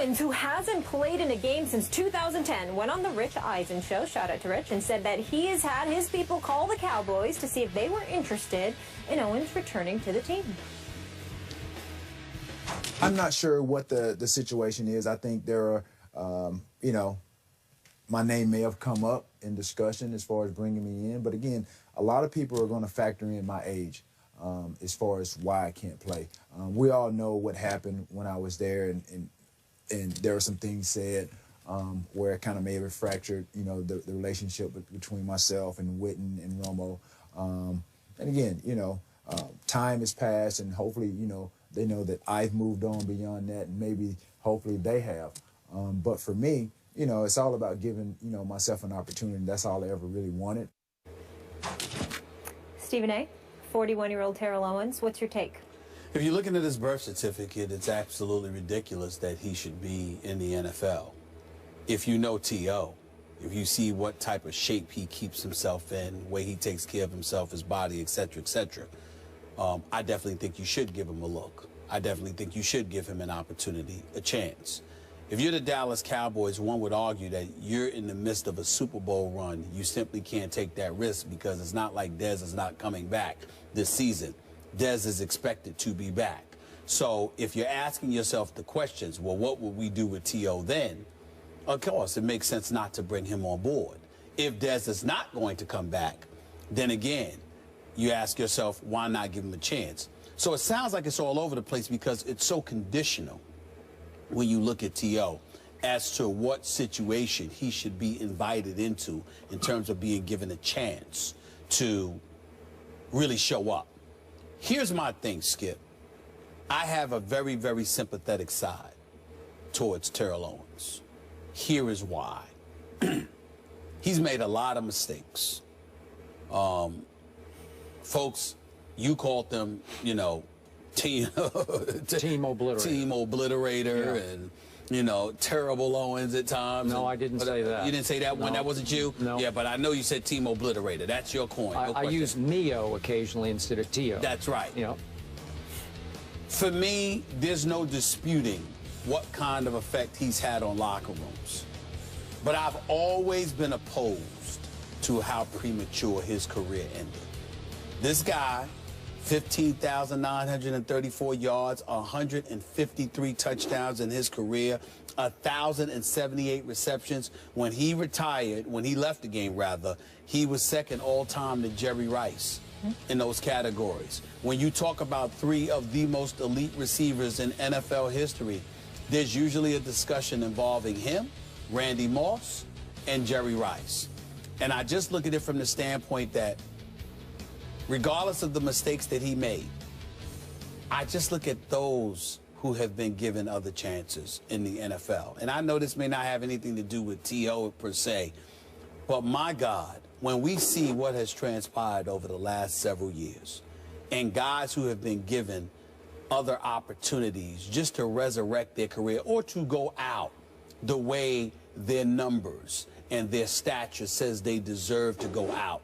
Owens, who hasn't played in a game since 2010, went on the Rich Eisen show, shout out to Rich, and said that he has had his people call the Cowboys to see if they were interested in Owens returning to the team. I'm not sure what the situation is. I think there are, you know, my name may have come up in discussion as far as bringing me in. But again, a lot of people are going to factor in my age as far as why I can't play. We all know what happened when I was there, and there were some things said where it kind of may have fractured, you know, the relationship between myself and Witten and Romo. And again, you know, time has passed, and hopefully, you know, they know that I've moved on beyond that, and maybe, hopefully, they have. But for me, you know, it's all about giving, you know, myself an opportunity. That's all I ever really wanted. Stephen A., 41-year-old Terrell Owens, what's your take? If you're looking at his birth certificate, it's absolutely ridiculous that he should be in the NFL. If you know T.O., if you see what type of shape he keeps himself in, way he takes care of himself, his body, etc., etc., I definitely think you should give him a look. I definitely think you should give him an opportunity, a chance. If you're the Dallas Cowboys, one would argue that you're in the midst of a Super Bowl run. You simply can't take that risk because it's not like Dez is not coming back this season. Dez is expected to be back. So if you're asking yourself the questions, well, what would we do with T.O. then? Of course, it makes sense not to bring him on board. If Dez is not going to come back, then again, you ask yourself, why not give him a chance? So it sounds like it's all over the place because it's so conditional when you look at T.O. as to what situation he should be invited into in terms of being given a chance to really show up. Here's my thing, Skip. I have a very, very sympathetic side towards Terrell Owens. Here is why. He's made a lot of mistakes. Folks, you called them, you know, team obliterator. Team obliterator, yeah. And, you know, terrible Owens at times. No, I didn't say that. You didn't say that when that wasn't you? No. Yeah, but I know you said team obliterator. That's your coin. I use Neo occasionally instead of Tio. That's right. You know. For me, there's no disputing what kind of effect he's had on locker rooms. But I've always been opposed to how premature his career ended. This guy, 15,934 yards, 153 touchdowns in his career, 1,078 receptions. When he retired, when he left the game, rather, he was second all-time to Jerry Rice in those categories. When you talk about three of the most elite receivers in NFL history, there's usually a discussion involving him, Randy Moss, and Jerry Rice. And I just look at it from the standpoint that regardless of the mistakes that he made, I just look at those who have been given other chances in the NFL. And I know this may not have anything to do with T.O. per se, but my God, when we see what has transpired over the last several years and guys who have been given other opportunities just to resurrect their career or to go out the way their numbers and their stature says they deserve to go out,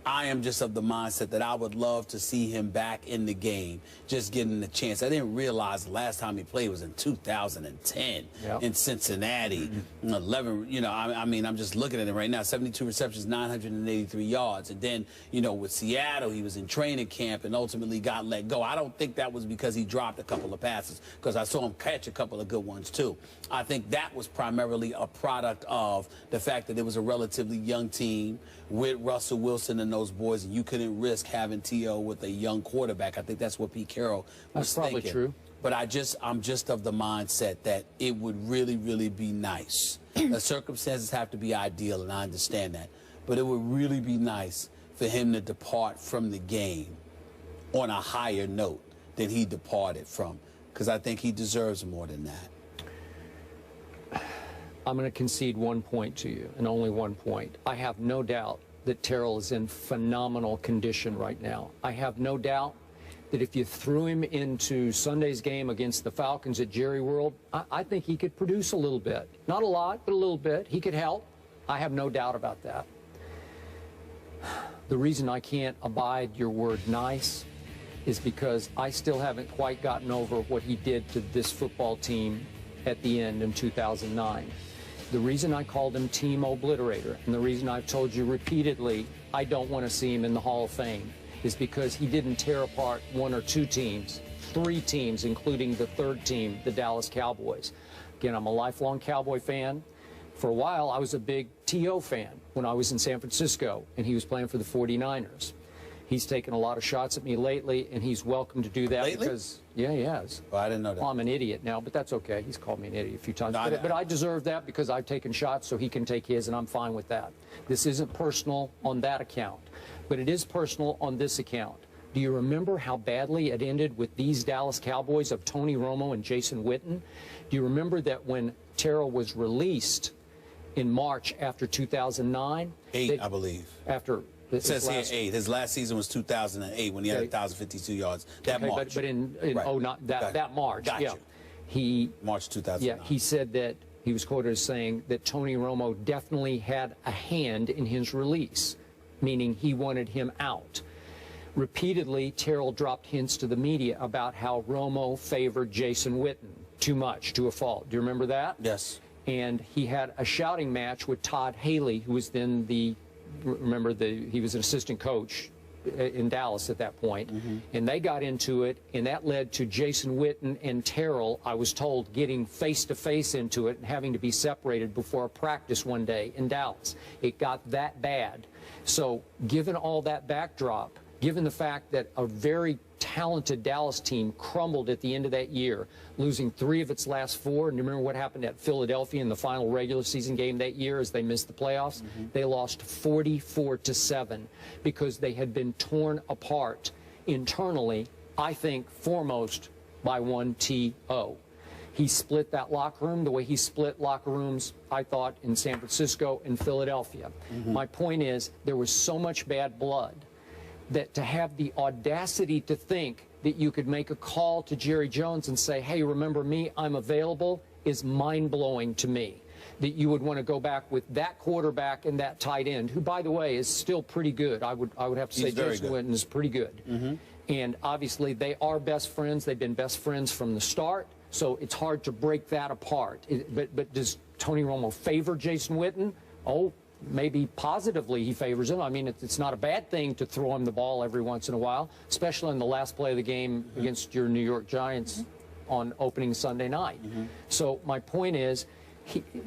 I am just of the mindset that I would love to see him back in the game, just getting the chance. I didn't realize the last time he played was in 2010 in Cincinnati. 11, you know, I mean, I'm just looking at it right now. 72 receptions, 983 yards. And then, you know, with Seattle, he was in training camp and ultimately got let go. I don't think that was because he dropped a couple of passes, because I saw him catch a couple of good ones, too. I think that was primarily a product of the fact that it was a relatively young team with Russell Wilson and those boys, and you couldn't risk having T.O. with a young quarterback. I think that's what Pete Carroll was thinking. That's probably true. But I'm just of the mindset that it would really, really be nice. The circumstances have to be ideal, and I understand that. But it would really be nice for him to depart from the game on a higher note than he departed from, because I think he deserves more than that. I'm going to concede 1 point to you, and only 1 point. I have no doubt that Terrell is in phenomenal condition right now. I have no doubt that if you threw him into Sunday's game against the Falcons at Jerry World, I think he could produce a little bit. Not a lot, but a little bit. He could help. I have no doubt about that. The reason I can't abide your word nice is because I still haven't quite gotten over what he did to this football team at the end in 2009. The reason I called him Team Obliterator, and the reason I've told you repeatedly I don't want to see him in the Hall of Fame, is because he didn't tear apart one or two teams, three teams, including the third team, the Dallas Cowboys. Again, I'm a lifelong Cowboy fan. For a while, I was a big T.O. fan when I was in San Francisco, and he was playing for the 49ers. He's taken a lot of shots at me lately, and he's welcome to do that. Lately? Because, yeah, he has. Oh, I didn't know that. Well, I'm an idiot now, but that's okay. He's called me an idiot a few times. No, but I deserve that because I've taken shots, so he can take his, and I'm fine with that. This isn't personal on that account, but it is personal on this account. Do you remember how badly it ended with these Dallas Cowboys of Tony Romo and Jason Witten? Do you remember that when Terrell was released in March after 2009? I believe. After... It says here 8. His last season was 2008 when he had 1,052 yards. That March. But in right. that March. Gotcha. Yeah. March 2009. Yeah, he said that he was quoted as saying that Tony Romo definitely had a hand in his release, meaning he wanted him out. Repeatedly, Terrell dropped hints to the media about how Romo favored Jason Witten too much, to a fault. Do you remember that? Yes. And he had a shouting match with Todd Haley, who was then he was an assistant coach in Dallas at that point, and they got into it, and that led to Jason Witten and Terrell, I was told, getting face-to-face into it and having to be separated before a practice one day in Dallas. It got that bad. So given all that backdrop, given the fact that a very talented Dallas team crumbled at the end of that year, losing 3 of its last 4. And you remember what happened at Philadelphia in the final regular season game that year as they missed the playoffs? They lost 44-7 because they had been torn apart internally, I think, foremost by one T.O. He split that locker room the way he split locker rooms, I thought, in San Francisco and Philadelphia. My point is, there was so much bad blood that to have the audacity to think that you could make a call to Jerry Jones and say, hey, remember me, I'm available, is mind-blowing to me. That you would want to go back with that quarterback and that tight end, who, by the way, is still pretty good. I would have to say Jason Witten is pretty good. And obviously, they are best friends. They've been best friends from the start, so it's hard to break that apart. But does Tony Romo favor Jason Witten? Oh, maybe positively he favors him. I mean, it's not a bad thing to throw him the ball every once in a while, especially in the last play of the game against your New York Giants on opening Sunday night. So my point is,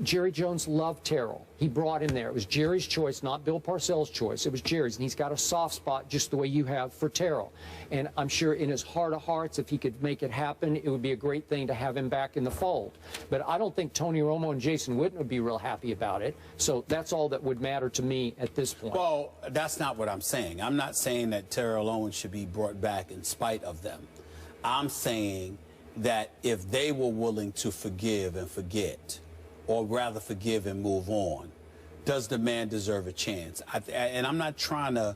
Jerry Jones loved Terrell. He brought him there. It was Jerry's choice, not Bill Parcells' choice. It was Jerry's, and he's got a soft spot just the way you have for Terrell. And I'm sure in his heart of hearts, if he could make it happen, it would be a great thing to have him back in the fold. But I don't think Tony Romo and Jason Witten would be real happy about it. So that's all that would matter to me at this point. Well, that's not what I'm saying. I'm not saying that Terrell Owens should be brought back in spite of them. I'm saying that if they were willing to forgive and forget, or rather forgive and move on, does the man deserve a chance? And I'm not trying to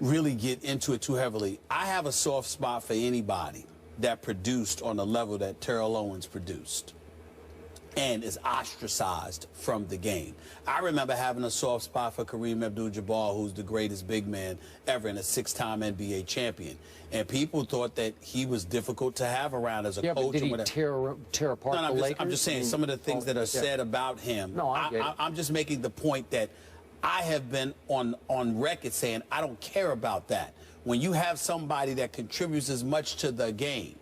really get into it too heavily. I have a soft spot for anybody that produced on the level that Terrell Owens produced and is ostracized from the game. I remember having a soft spot for Kareem Abdul-Jabbar, who's the greatest big man ever and a 6-time NBA champion. And people thought that he was difficult to have around as a coach. But did he or tear apart the Lakers? I'm just saying some of the things that are said about him. No, I get it. I'm just making the point that I have been on record saying I don't care about that. When you have somebody that contributes as much to the game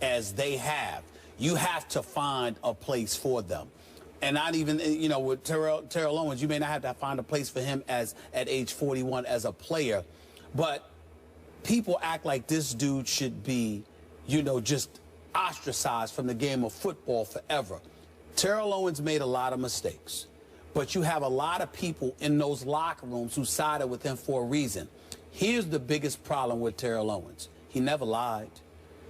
as they have, you have to find a place for them. And not even, you know, with Terrell Owens, you may not have to find a place for him at age 41 as a player. But people act like this dude should be, you know, just ostracized from the game of football forever. Terrell Owens made a lot of mistakes. But you have a lot of people in those locker rooms who sided with him for a reason. Here's the biggest problem with Terrell Owens. He never lied.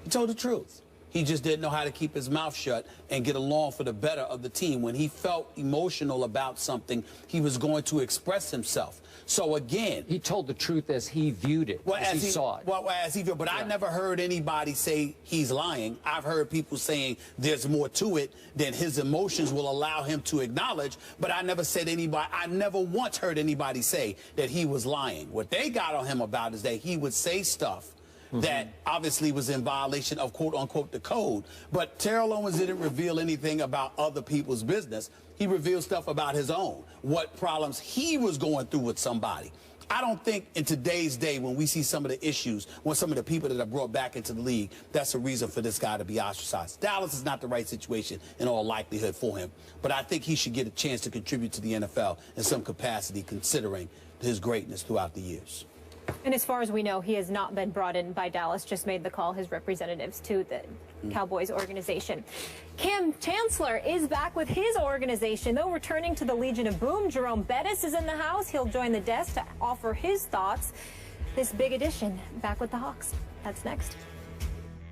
He told the truth. He just didn't know how to keep his mouth shut and get along for the better of the team. When he felt emotional about something, he was going to express himself. So again, he told the truth as he viewed it, as he saw it. Well, as he viewed, but I never heard anybody say he's lying. I've heard people saying there's more to it than his emotions will allow him to acknowledge. But I never once heard anybody say that he was lying. What they got on him about is that he would say stuff that obviously was in violation of quote-unquote the code. But Terrell Owens didn't reveal anything about other people's business. He revealed stuff about his own, what problems he was going through with somebody. I don't think in today's day, when we see some of the issues, when some of the people that are brought back into the league, that's a reason for this guy to be ostracized. Dallas is not the right situation in all likelihood for him, but I think he should get a chance to contribute to the NFL in some capacity, considering his greatness throughout the years. And as far as we know, he has not been brought in by Dallas, just made the call, his representatives, to the Cowboys organization. Cam Chancellor is back with his organization, though returning to the Legion of Boom. Jerome Bettis is in the house. He'll join the desk to offer his thoughts. This big addition back with the Hawks. That's next.